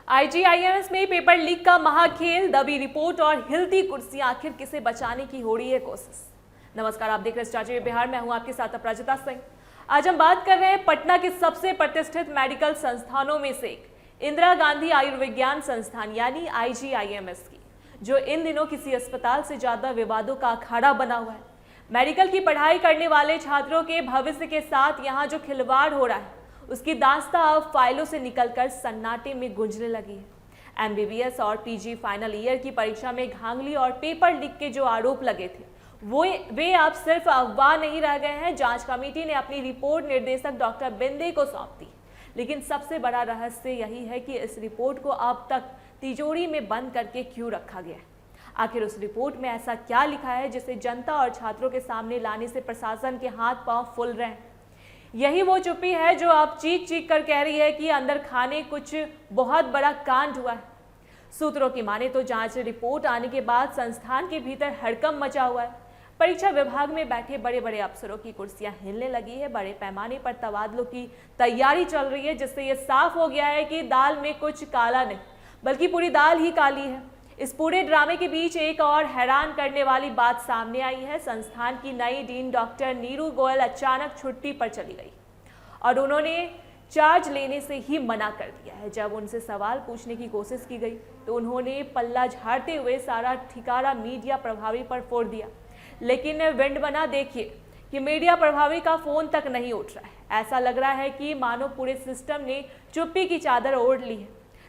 IGIMS में paper leak का महाखेल, दबी रिपोर्ट और हिलती कुर्सियां, आखिर किसे बचाने की हो रही है कोशिश। नमस्कार, आप देख रहे हैं स्टार टीवी बिहार। मैं हूं आपके साथ अपराजिता सिंह। आज हम बात कर रहे हैं पटना के सबसे प्रतिष्ठित मेडिकल संस्थानों में से एक इंदिरा गांधी आयुर्विज्ञान संस्थान यानी आईजीआईएमएस की, जो इन दिनों किसी अस्पताल से ज्यादा विवादों का अखाड़ा बना हुआ है। मेडिकल की पढ़ाई करने वाले छात्रों के भविष्य के साथ यहाँ जो खिलवाड़ हो रहा है, उसकी दास्तां अब फाइलों से निकलकर सन्नाटे में गूंजने लगी है। एमबीबीएस और पीजी फाइनल ईयर की परीक्षा में धांधली और पेपर लीक के जो आरोप लगे थे, वे अब सिर्फ अफवाह नहीं रह गए हैं। जांच कमेटी ने अपनी रिपोर्ट निर्देशक डॉक्टर बिंदे को सौंप दी, लेकिन सबसे बड़ा रहस्य यही है कि इस रिपोर्ट को अब तक तिजोरी में बंद करके क्यों रखा गया है। आखिर उस रिपोर्ट में ऐसा क्या लिखा है जिसे जनता और छात्रों के सामने लाने से प्रशासन के हाथ पांव फूल रहे हैं। यही वो चुप्पी है जो अब चीख चीख कर कह रही है कि अंदर खाने कुछ बहुत बड़ा कांड हुआ है। सूत्रों की माने तो जांच रिपोर्ट आने के बाद संस्थान के भीतर हड़कंप मचा हुआ है। परीक्षा विभाग में बैठे बड़े बड़े अफसरों की कुर्सियां हिलने लगी है। बड़े पैमाने पर तबादलों की तैयारी चल रही है, जिससे यह साफ हो गया है कि दाल में कुछ काला नहीं, बल्कि पूरी दाल ही काली है। इस पूरे ड्रामे के बीच एक और हैरान करने वाली बात सामने आई है। संस्थान की नई डीन डॉक्टर नीरू गोयल अचानक छुट्टी पर चली गई और उन्होंने चार्ज लेने से ही मना कर दिया है। जब उनसे सवाल पूछने की कोशिश की गई तो उन्होंने पल्ला झाड़ते हुए सारा ठिकारा मीडिया प्रभारी पर फोड़ दिया। लेकिन विंड बना देखिए कि मीडिया प्रभारी का फोन तक नहीं उठ रहा है। ऐसा लग रहा है कि मानो पूरे सिस्टम ने चुप्पी की चादर ओढ़ ली है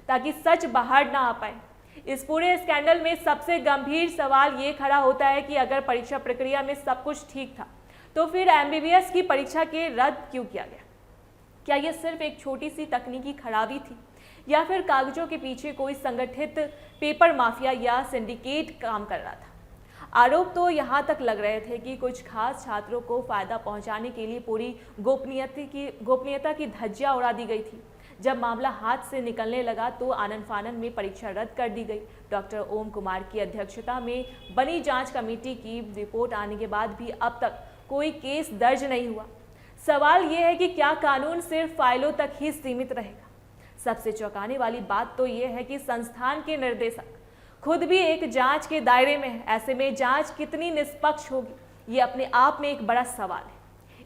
ताकि सच बाहर ना आ पाए। इस पूरे स्कैंडल में सबसे गंभीर सवाल ये खड़ा होता है कि अगर परीक्षा प्रक्रिया में सब कुछ ठीक था तो फिर एमबीबीएस की परीक्षा के रद्द क्यों किया गया? क्या यह सिर्फ एक छोटी सी तकनीकी खराबी थी या फिर कागजों के पीछे कोई संगठित पेपर माफिया या सिंडिकेट काम कर रहा था? आरोप तो यहाँ तक लग रहे थे कि कुछ खास छात्रों को फायदा पहुँचाने के लिए पूरी गोपनीयता की धज्जियां उड़ा दी गई थी। जब मामला हाथ से निकलने लगा तो आनन फानन में परीक्षा रद्द कर दी गई। डॉक्टर ओम कुमार की अध्यक्षता में बनी जांच कमेटी की रिपोर्ट आने के बाद भी अब तक कोई केस दर्ज नहीं हुआ। सवाल यह है कि क्या कानून सिर्फ फाइलों तक ही सीमित रहेगा? सबसे चौंकाने वाली बात तो यह है कि संस्थान के निर्देशक खुद भी एक जांच के दायरे में है। ऐसे में जांच कितनी निष्पक्ष होगी, ये अपने आप में एक बड़ा सवाल है।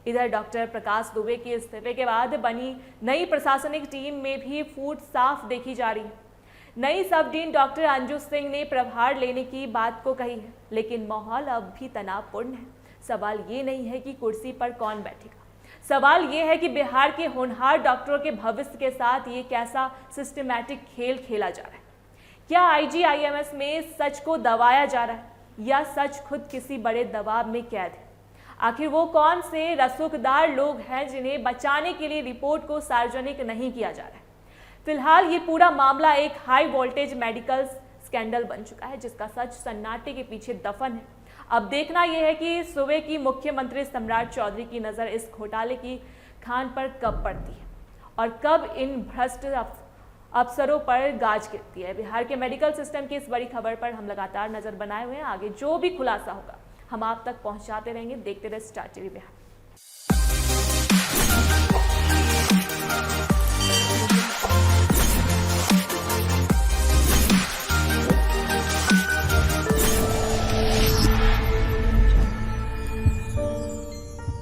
इधर डॉक्टर प्रकाश दुबे के इस्तीफे के बाद बनी नई प्रशासनिक टीम में भी फूट साफ देखी जा रही है। नई सब डीन डॉक्टर अंजू सिंह ने प्रभार लेने की बात को कही है, लेकिन माहौल अब भी तनावपूर्ण है। सवाल ये नहीं है कि कुर्सी पर कौन बैठेगा, सवाल ये है कि बिहार के होनहार डॉक्टरों के भविष्य के साथ ये कैसा सिस्टमैटिक खेल खेला जा रहा है। क्या आईजीआईएमएस में सच को दबाया जा रहा है या सच खुद किसी बड़े दबाव में कैद है? आखिर वो कौन से रसूखदार लोग हैं जिन्हें बचाने के लिए रिपोर्ट को सार्वजनिक नहीं किया जा रहा है? फिलहाल ये पूरा मामला एक हाई वोल्टेज मेडिकल स्कैंडल बन चुका है, जिसका सच सन्नाटे के पीछे दफन है। अब देखना यह है कि सूबे की मुख्यमंत्री सम्राट चौधरी की नज़र इस घोटाले की खान पर कब पड़ती है और कब इन भ्रष्ट अफसरों पर गाज गिरती है। बिहार के मेडिकल सिस्टम की इस बड़ी खबर पर हम लगातार नजर बनाए हुए हैं। आगे जो भी खुलासा होगा हम आप तक पहुंचाते रहेंगे। देखते रहे स्टार टीवी बिहार।